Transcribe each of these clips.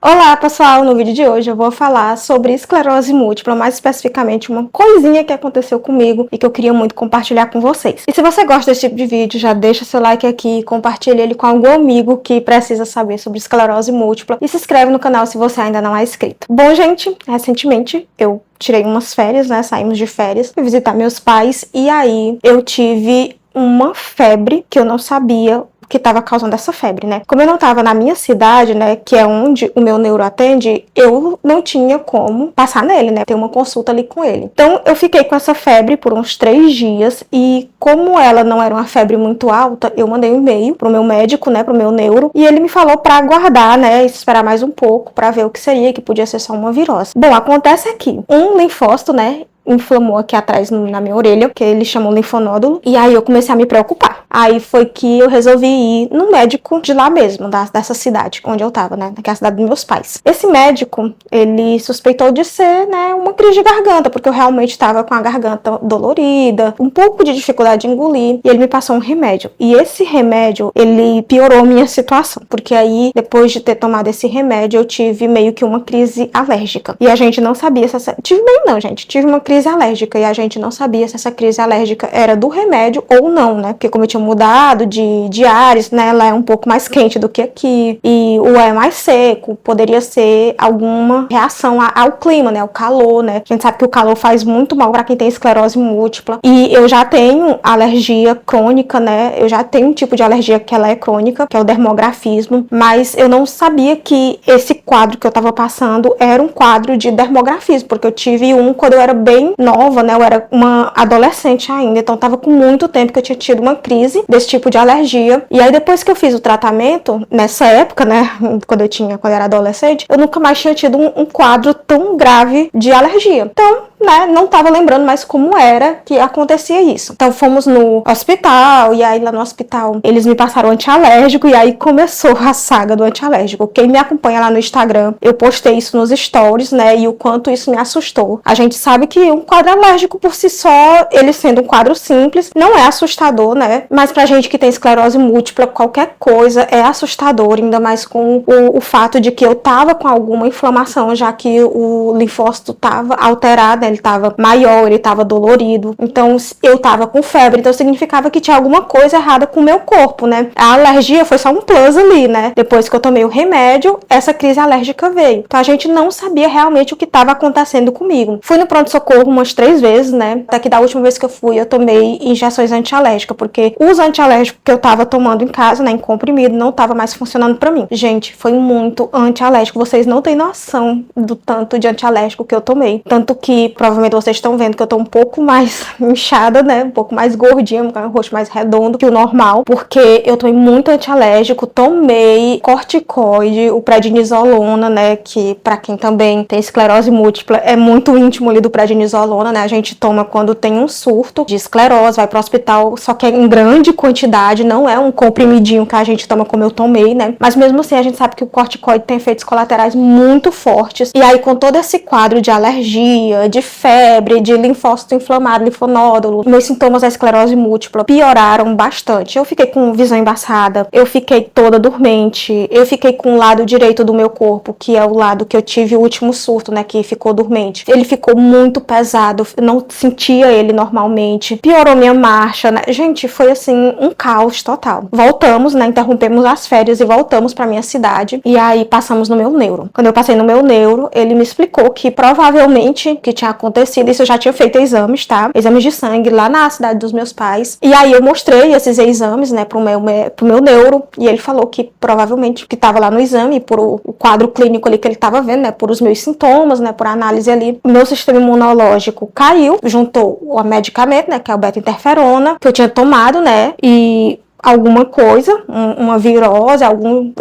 Olá pessoal, no vídeo de hoje eu vou falar sobre esclerose múltipla, mais especificamente uma coisinha que aconteceu comigo e que eu queria muito compartilhar com vocês. E se você gosta desse tipo de vídeo, já deixa seu like aqui, compartilha ele com algum amigo que precisa saber sobre esclerose múltipla e se inscreve no canal se você ainda não é inscrito. Bom, gente, recentemente eu tirei umas férias, né, saímos de férias, fui visitar meus pais e aí eu tive uma febre que eu não sabia que estava causando essa febre, né? Como eu não estava na minha cidade, né, que é onde o meu neuro atende, eu não tinha como passar nele, né, ter uma consulta ali com ele. Então, eu fiquei com essa febre por uns 3 dias e como ela não era uma febre muito alta, eu mandei um e-mail pro meu médico, né, pro meu neuro, e ele me falou para aguardar, né, esperar mais um pouco para ver o que seria, que podia ser só uma virose. Bom, acontece aqui, um linfócito, né, inflamou aqui atrás na minha orelha, que ele chamou linfonódulo, e aí eu comecei a me preocupar. Aí foi que eu resolvi ir no médico de lá mesmo, dessa cidade onde eu tava, né, que é a cidade dos meus pais. Esse médico, ele suspeitou de ser, né, uma crise de garganta, porque eu realmente tava com a garganta dolorida, um pouco de dificuldade de engolir, e ele me passou um remédio. E esse remédio, ele piorou a minha situação, porque aí, depois de ter tomado esse remédio, eu tive meio que uma crise alérgica. E a gente não sabia se essa... Tive bem não, gente. Tive uma crise alérgica e a gente não sabia se essa crise alérgica era do remédio ou não, né? Porque como eu tinha mudado de ares, né? Lá é um pouco mais quente do que aqui e o ar é mais seco, poderia ser alguma reação ao clima, né? Ao calor, né? A gente sabe que o calor faz muito mal para quem tem esclerose múltipla e eu já tenho alergia crônica, né? Eu já tenho um tipo de alergia que ela é crônica, que é o dermografismo, mas eu não sabia que esse quadro que eu tava passando era um quadro de dermografismo, porque eu tive um quando eu era bem nova, né? Eu era uma adolescente ainda, então tava com muito tempo que eu tinha tido uma crise desse tipo de alergia. E aí depois que eu fiz o tratamento, nessa época, né, quando eu era adolescente, eu nunca mais tinha tido um quadro tão grave de alergia. Então, né, não tava lembrando mais como era que acontecia isso. Então fomos no hospital, e aí lá no hospital eles me passaram antialérgico, e aí começou a saga do antialérgico. Quem me acompanha lá no Instagram, eu postei isso nos stories, né, e o quanto isso me assustou. A gente sabe que um quadro alérgico por si só, ele sendo um quadro simples, não é assustador, né, mas pra gente que tem esclerose múltipla, qualquer coisa é assustador, ainda mais com o fato de que eu tava com alguma inflamação, já que o linfócito tava alterado, ele tava maior, ele tava dolorido, então eu tava com febre, então significava que tinha alguma coisa errada com o meu corpo, né? A alergia foi só um plus ali, né? Depois que eu tomei o remédio, essa crise alérgica veio. Então a gente não sabia realmente o que estava acontecendo comigo. Fui no pronto-socorro umas 3 vezes, né? Até que da última vez que eu fui, eu tomei injeções antialérgicas, porque os antialérgicos que eu tava tomando em casa, né, em comprimido, não tava mais funcionando pra mim. Gente, foi muito antialérgico. Vocês não têm noção do tanto de antialérgico que eu tomei. Tanto que provavelmente vocês estão vendo que eu tô um pouco mais inchada, né? Um pouco mais gordinha, com o rosto mais redondo que o normal, porque eu tomei muito antialérgico, tomei corticoide, o prednisolona, né? Que pra quem também tem esclerose múltipla é muito íntimo ali do prednisolona, né? A gente toma quando tem um surto de esclerose, vai pro hospital, só que é em grande quantidade, não é um comprimidinho que a gente toma como eu tomei, né? Mas mesmo assim a gente sabe que o corticoide tem efeitos colaterais muito fortes. E aí com todo esse quadro de alergia, de febre, de linfócito inflamado, linfonódulo, meus sintomas da esclerose múltipla pioraram bastante. Eu fiquei com visão embaçada, eu fiquei toda dormente, eu fiquei com o lado direito do meu corpo, que é o lado que eu tive o último surto, né, que ficou dormente. Ele ficou muito pesado, eu não sentia ele normalmente, piorou minha marcha, né? Gente, foi assim, um caos total. Voltamos, né, interrompemos as férias e voltamos pra minha cidade, e aí passamos no meu neuro. Quando eu passei no meu neuro, ele me explicou que provavelmente o que tinha acontecido, isso eu já tinha feito exames, tá? Exames de sangue lá na cidade dos meus pais. E aí eu mostrei esses exames, né, pro meu neuro, e ele falou que provavelmente que tava lá no exame, por o quadro clínico ali que ele tava vendo, né, por os meus sintomas, né, por análise ali, o meu sistema imunológico caiu, juntou o medicamento, né, que é o beta-interferona, que eu tinha tomado, né, e alguma coisa, uma virose,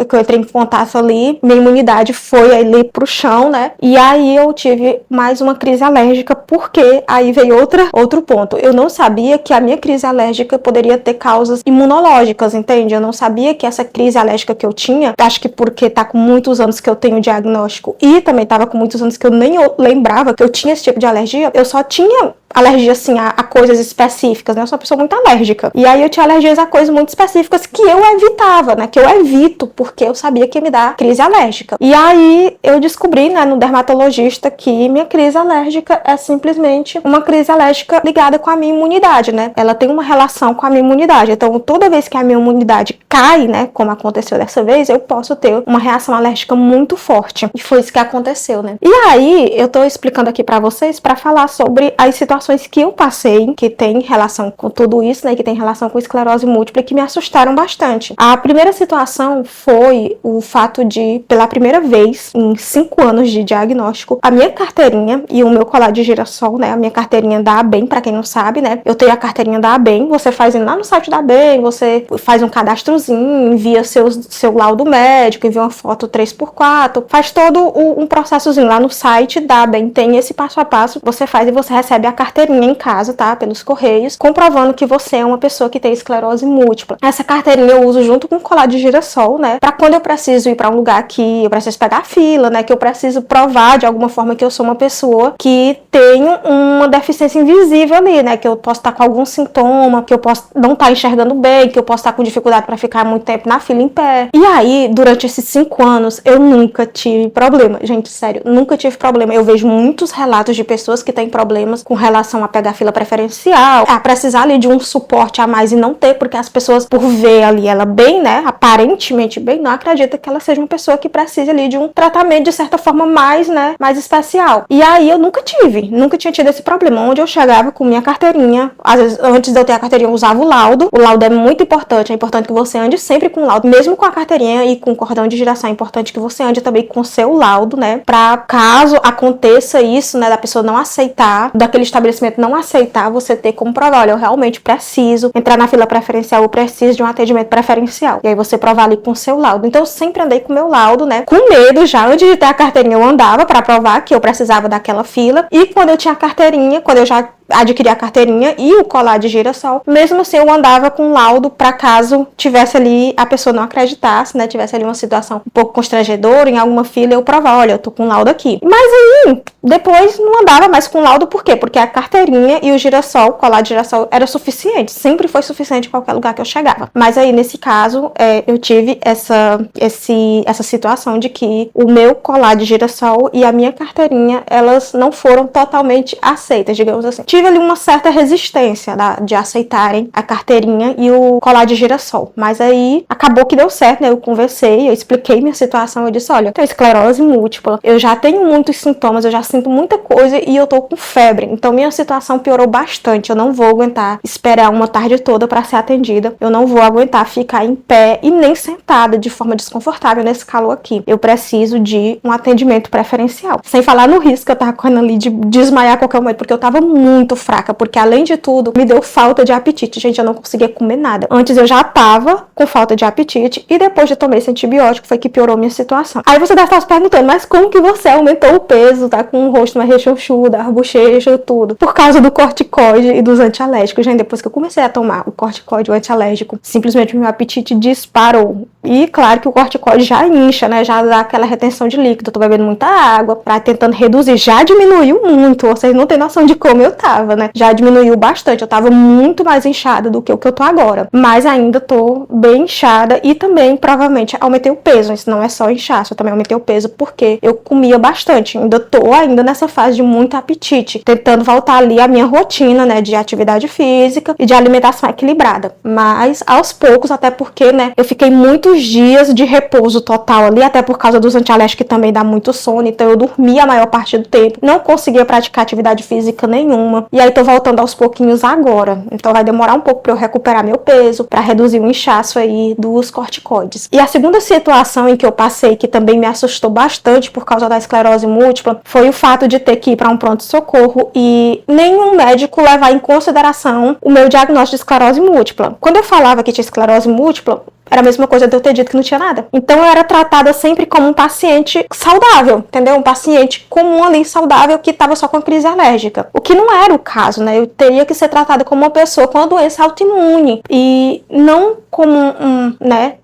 que eu entrei em contato ali, minha imunidade foi ali pro chão, né? E aí eu tive mais uma crise alérgica, porque aí veio outro ponto. Eu não sabia que a minha crise alérgica poderia ter causas imunológicas, entende? Eu não sabia que essa crise alérgica que eu tinha, acho que porque tá com muitos anos que eu tenho diagnóstico e também tava com muitos anos que eu nem lembrava que eu tinha esse tipo de alergia, eu só tinha alergia, assim, a coisas específicas, né? Eu sou uma pessoa muito alérgica. E aí eu tinha alergias a coisas muito muito específicas que eu evitava, né? Que eu evito, porque eu sabia que ia me dar crise alérgica. E aí eu descobri, né, no dermatologista que minha crise alérgica é simplesmente uma crise alérgica ligada com a minha imunidade, né? Ela tem uma relação com a minha imunidade. Então, toda vez que a minha imunidade cai, né, como aconteceu dessa vez, eu posso ter uma reação alérgica muito forte. E foi isso que aconteceu, né? E aí, eu tô explicando aqui pra vocês pra falar sobre as situações que eu passei, que tem relação com tudo isso, né, que tem relação com esclerose múltipla, que me assustaram bastante. A primeira situação foi o fato de, pela primeira vez em 5 anos de diagnóstico, a minha carteirinha e o meu colar de girassol, né, a minha carteirinha da ABEM, pra quem não sabe, né, eu tenho a carteirinha da ABEM, você faz lá no site da ABEM, você faz um cadastrozinho, envia seu laudo médico, envia uma foto 3x4, faz todo um processozinho lá no site da ABEM, tem esse passo a passo, você faz e você recebe a carteirinha em casa, tá, pelos correios, comprovando que você é uma pessoa que tem esclerose múltipla. Essa carteirinha eu uso junto com o colar de girassol, né, pra quando eu preciso ir pra um lugar que eu preciso pegar fila, né, que eu preciso provar de alguma forma que eu sou uma pessoa que tem uma deficiência invisível ali, né, que eu posso estar com algum sintoma, que eu posso não estar enxergando bem, que eu posso estar com dificuldade para ficar muito tempo na fila em pé. E aí, durante esses 5 anos, eu nunca tive problema. Gente, sério, nunca tive problema. Eu vejo muitos relatos de pessoas que têm problemas com relação a pegar fila preferencial, a precisar ali de um suporte a mais e não ter, porque as pessoas, por ver ali ela bem, né, aparentemente bem, não acreditam que ela seja uma pessoa que precisa ali de um tratamento de certa forma mais, né, mais especial. E aí eu nunca tinha tido esse problema, onde eu chegava com minha carteirinha, às vezes antes de eu ter a carteirinha eu usava o laudo é muito importante, é importante que você ande sempre com o laudo, mesmo com a carteirinha e com o cordão de giração, é importante que você ande também com o seu laudo, né, pra caso aconteça isso, né, da pessoa não aceitar, daquele estabelecimento não aceitar, você ter como provar, olha, eu realmente preciso entrar na fila preferencial, eu preciso de um atendimento preferencial, e aí você provar ali com o seu laudo. Então eu sempre andei com o meu laudo, né, com medo já, antes de ter a carteirinha eu andava pra provar que eu precisava daquela fila, e quando eu tinha a carteirinha, quando eu já adquirir a carteirinha e o colar de girassol, mesmo assim eu andava com laudo para caso tivesse ali, a pessoa não acreditasse, né, tivesse ali uma situação um pouco constrangedora em alguma fila, eu provar, olha, eu tô com laudo aqui. Mas aí, depois não andava mais com laudo, por quê? Porque a carteirinha e o girassol, o colar de girassol era suficiente, sempre foi suficiente em qualquer lugar que eu chegava. Mas aí, nesse caso, eu tive essa situação de que o meu colar de girassol e a minha carteirinha, elas não foram totalmente aceitas, digamos assim. Tive ali uma certa resistência de aceitarem a carteirinha e o colar de girassol, mas aí acabou que deu certo, né? Eu conversei, eu expliquei minha situação, eu disse, olha, eu tenho esclerose múltipla, eu já tenho muitos sintomas, eu já sinto muita coisa e eu tô com febre, então minha situação piorou bastante, eu não vou aguentar esperar uma tarde toda para ser atendida, eu não vou aguentar ficar em pé e nem sentada de forma desconfortável nesse calor aqui, eu preciso de um atendimento preferencial, sem falar no risco que eu tava correndo ali de desmaiar a qualquer momento, porque eu tava muito fraca, porque além de tudo, me deu falta de apetite. Gente, eu não conseguia comer nada. Antes eu já tava com falta de apetite e depois de tomar esse antibiótico foi que piorou minha situação. Aí você deve estar se perguntando, mas como que você aumentou o peso, tá com o rosto mais rechonchudo, a bochecha, tudo? Por causa do corticoide e dos antialérgicos. Gente, depois que eu comecei a tomar o corticoide e o antialérgico, simplesmente meu apetite disparou. E claro que o corticoide já incha, né? Já dá aquela retenção de líquido. Eu tô bebendo muita água, tentando reduzir. Já diminuiu muito. Vocês não têm noção de como eu tava, né? Já diminuiu bastante. Eu tava muito mais inchada do que o que eu tô agora. Mas ainda tô bem inchada e também, provavelmente, aumentei o peso. Isso não é só inchaço, eu também aumentei o peso porque eu comia bastante. Ainda tô nessa fase de muito apetite. Tentando voltar ali a minha rotina, né? De atividade física e de alimentação equilibrada. Mas, aos poucos, até porque, né? Eu fiquei muitos dias de repouso total ali, até por causa dos antialérgicos que também dá muito sono. Então, eu dormia a maior parte do tempo. Não conseguia praticar atividade física nenhuma. E aí tô voltando aos pouquinhos agora. Então vai demorar um pouco pra eu recuperar meu peso, pra reduzir o inchaço aí dos corticoides. E a segunda situação em que eu passei, que também me assustou bastante por causa da esclerose múltipla, foi o fato de ter que ir pra um pronto-socorro e nenhum médico levar em consideração o meu diagnóstico de esclerose múltipla. Quando eu falava que tinha esclerose múltipla, Era a mesma coisa de eu ter dito que não tinha nada. Então eu era tratada sempre como um paciente saudável, entendeu? Um paciente comum ali, saudável, que estava só com crise alérgica. O que não era o caso, né? Eu teria que ser tratada como uma pessoa com uma doença autoimune e não como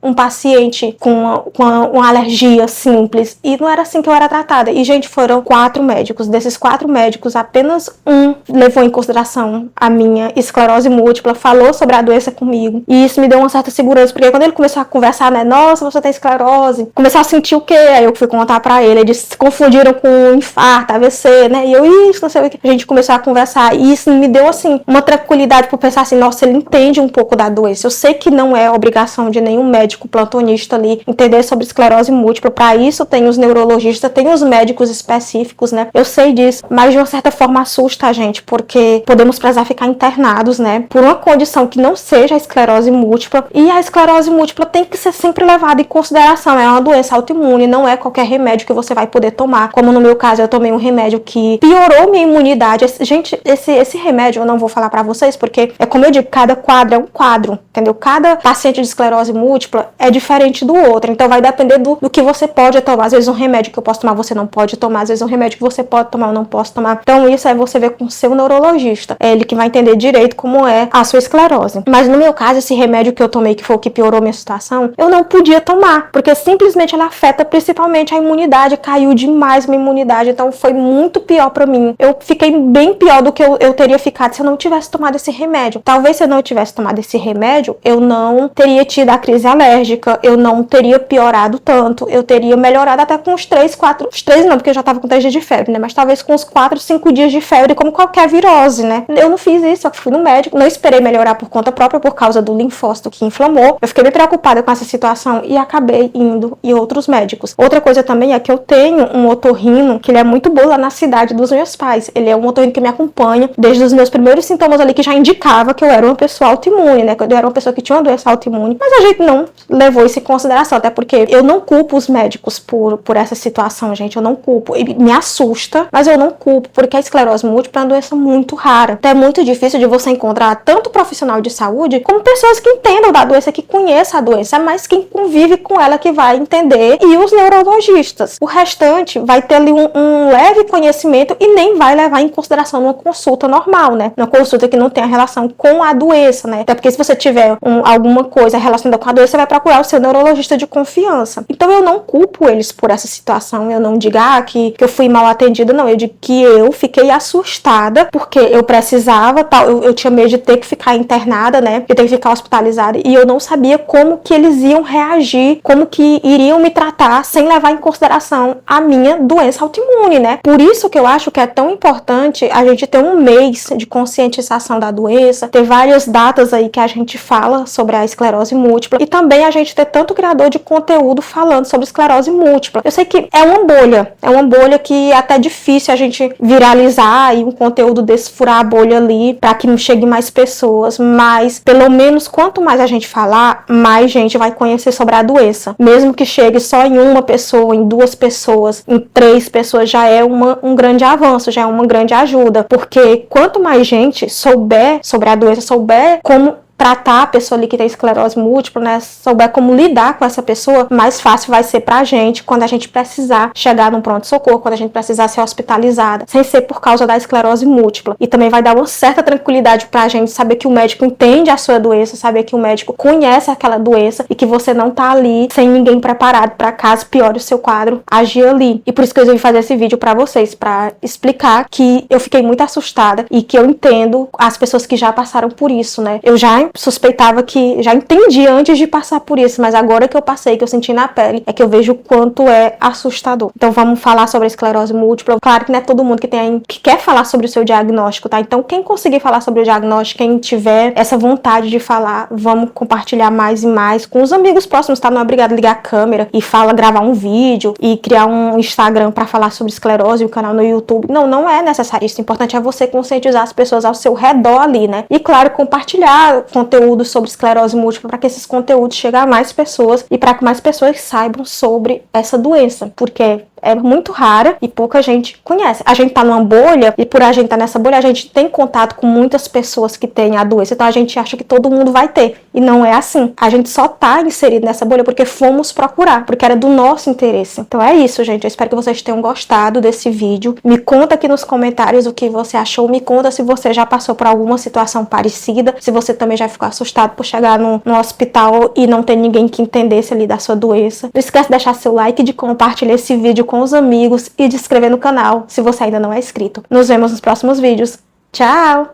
um paciente com uma alergia simples. E não era assim que eu era tratada. E, gente, foram 4 médicos. Desses 4 médicos, apenas um levou em consideração a minha esclerose múltipla, falou sobre a doença comigo. E isso me deu uma certa segurança, porque quando ele começou a conversar, né? Nossa, você tem esclerose. Começou a sentir o quê? Aí eu fui contar pra ele. Eles se confundiram com infarto, AVC, né? E eu, isso, não sei o que. A gente começou a conversar. E isso me deu, assim, uma tranquilidade por pensar assim, nossa, ele entende um pouco da doença. Eu sei que não é obrigação de nenhum médico plantonista ali entender sobre esclerose múltipla. Para isso tem os neurologistas, tem os médicos específicos, né? Eu sei disso, mas de uma certa forma assusta a gente, porque podemos precisar ficar internados, né? Por uma condição que não seja a esclerose múltipla. E a esclerose múltipla tem que ser sempre levada em consideração. É uma doença autoimune, não é qualquer remédio que você vai poder tomar. Como no meu caso, eu tomei um remédio que piorou minha imunidade. Gente, esse remédio eu não vou falar para vocês, porque é como eu digo, cada quadro é um quadro, entendeu? Cada paciente de esclerose múltipla é diferente do outro, então vai depender do que você pode tomar. Às vezes um remédio que eu posso tomar você não pode tomar, às vezes um remédio que você pode tomar eu não posso tomar. Então isso é você ver com o seu neurologista, é ele que vai entender direito como é a sua esclerose. Mas no meu caso, esse remédio que eu tomei, que foi o que piorou minha situação, eu não podia tomar, porque simplesmente ela afeta principalmente a imunidade, caiu demais minha imunidade, então foi muito pior pra mim. Eu fiquei bem pior do que eu teria ficado se eu não tivesse tomado esse remédio. Talvez se eu não tivesse tomado esse remédio, eu não teria tido a crise alérgica, eu não teria piorado tanto, eu teria melhorado até com uns 3, 4, os 3 não, porque eu já tava com 3 dias de febre, né, mas talvez com uns 4, 5 dias de febre, como qualquer virose, né. Eu não fiz isso, eu fui no médico, não esperei melhorar por conta própria por causa do linfócito que inflamou, eu fiquei bem preocupada com essa situação e acabei indo em outros médicos. Outra coisa também é que eu tenho um otorrino, que ele é muito bom lá na cidade dos meus pais, ele é um otorrino que me acompanha desde os meus primeiros sintomas ali, que já indicava que eu era uma pessoa autoimune, né, que eu era uma pessoa que tinha uma doença autoimune, mas a gente não levou isso em consideração, até porque eu não culpo os médicos por essa situação, gente, eu não culpo, e me assusta, mas eu não culpo, porque a esclerose múltipla é uma doença muito rara, então é muito difícil de você encontrar tanto profissional de saúde, como pessoas que entendam da doença, que conheçam a doença, mas quem convive com ela que vai entender, e os neurologistas. O restante vai ter ali um leve conhecimento e nem vai levar em consideração numa consulta normal, né, uma consulta que não tem a relação com a doença, né, até porque se você tiver alguma coisa relacionada com a doença, você vai procurar o seu neurologista de confiança. Então eu não culpo eles por essa situação, eu não digo que eu fui mal atendida, não, eu digo que eu fiquei assustada, porque eu precisava, eu tinha medo de ter que ficar internada, né, de ter que ficar hospitalizada, e eu não sabia como que eles iam reagir, como que iriam me tratar, sem levar em consideração a minha doença autoimune, né. Por isso que eu acho que é tão importante a gente ter um mês de conscientização da doença, ter várias datas aí que a gente fala sobre a esclerose múltipla, e também a gente ter tanto criador de conteúdo falando sobre esclerose múltipla. Eu sei que é uma bolha que é até difícil a gente viralizar e um conteúdo desse furar a bolha ali para que não chegue mais pessoas, mas pelo menos quanto mais a gente falar, mais gente vai conhecer sobre a doença. Mesmo que chegue só em uma pessoa, em 2 pessoas, em 3 pessoas, já é um grande avanço, já é uma grande ajuda, porque quanto mais gente souber sobre a doença, souber como tratar a pessoa ali que tem esclerose múltipla, né, souber como lidar com essa pessoa, mais fácil vai ser pra gente quando a gente precisar chegar num pronto-socorro, quando a gente precisar ser hospitalizada, sem ser por causa da esclerose múltipla. E também vai dar uma certa tranquilidade pra gente saber que o médico entende a sua doença, saber que o médico conhece aquela doença e que você não tá ali sem ninguém preparado pra caso piore o seu quadro, agir ali. E por isso que eu resolvi fazer esse vídeo pra vocês, pra explicar que eu fiquei muito assustada e que eu entendo as pessoas que já passaram por isso, né. Eu já suspeitava que, já entendi antes de passar por isso, mas agora que eu passei, que eu senti na pele, é que eu vejo o quanto é assustador. Então vamos falar sobre a esclerose múltipla. Claro que não é todo mundo que quer falar sobre o seu diagnóstico, tá? Então quem conseguir falar sobre o diagnóstico, quem tiver essa vontade de falar, vamos compartilhar mais e mais com os amigos próximos, tá? Não é obrigado a ligar a câmera e gravar um vídeo e criar um Instagram pra falar sobre esclerose e um canal no YouTube. Não é necessário isso. O importante é você conscientizar as pessoas ao seu redor ali, né? E claro, compartilhar conteúdo sobre esclerose múltipla para que esses conteúdos cheguem a mais pessoas e para que mais pessoas saibam sobre essa doença, porque é muito rara e pouca gente conhece. A gente tá numa bolha e por a gente tá nessa bolha, a gente tem contato com muitas pessoas que têm a doença, então a gente acha que todo mundo vai ter. E não é assim. A gente só tá inserido nessa bolha porque fomos procurar, porque era do nosso interesse. Então é isso, gente. Eu espero que vocês tenham gostado desse vídeo. Me conta aqui nos comentários o que você achou. Me conta se você já passou por alguma situação parecida, se você também já ficou assustado por chegar no hospital e não ter ninguém que entendesse ali da sua doença. Não esquece de deixar seu like, de compartilhar esse vídeo com os amigos e de se inscrever no canal se você ainda não é inscrito. Nos vemos nos próximos vídeos. Tchau!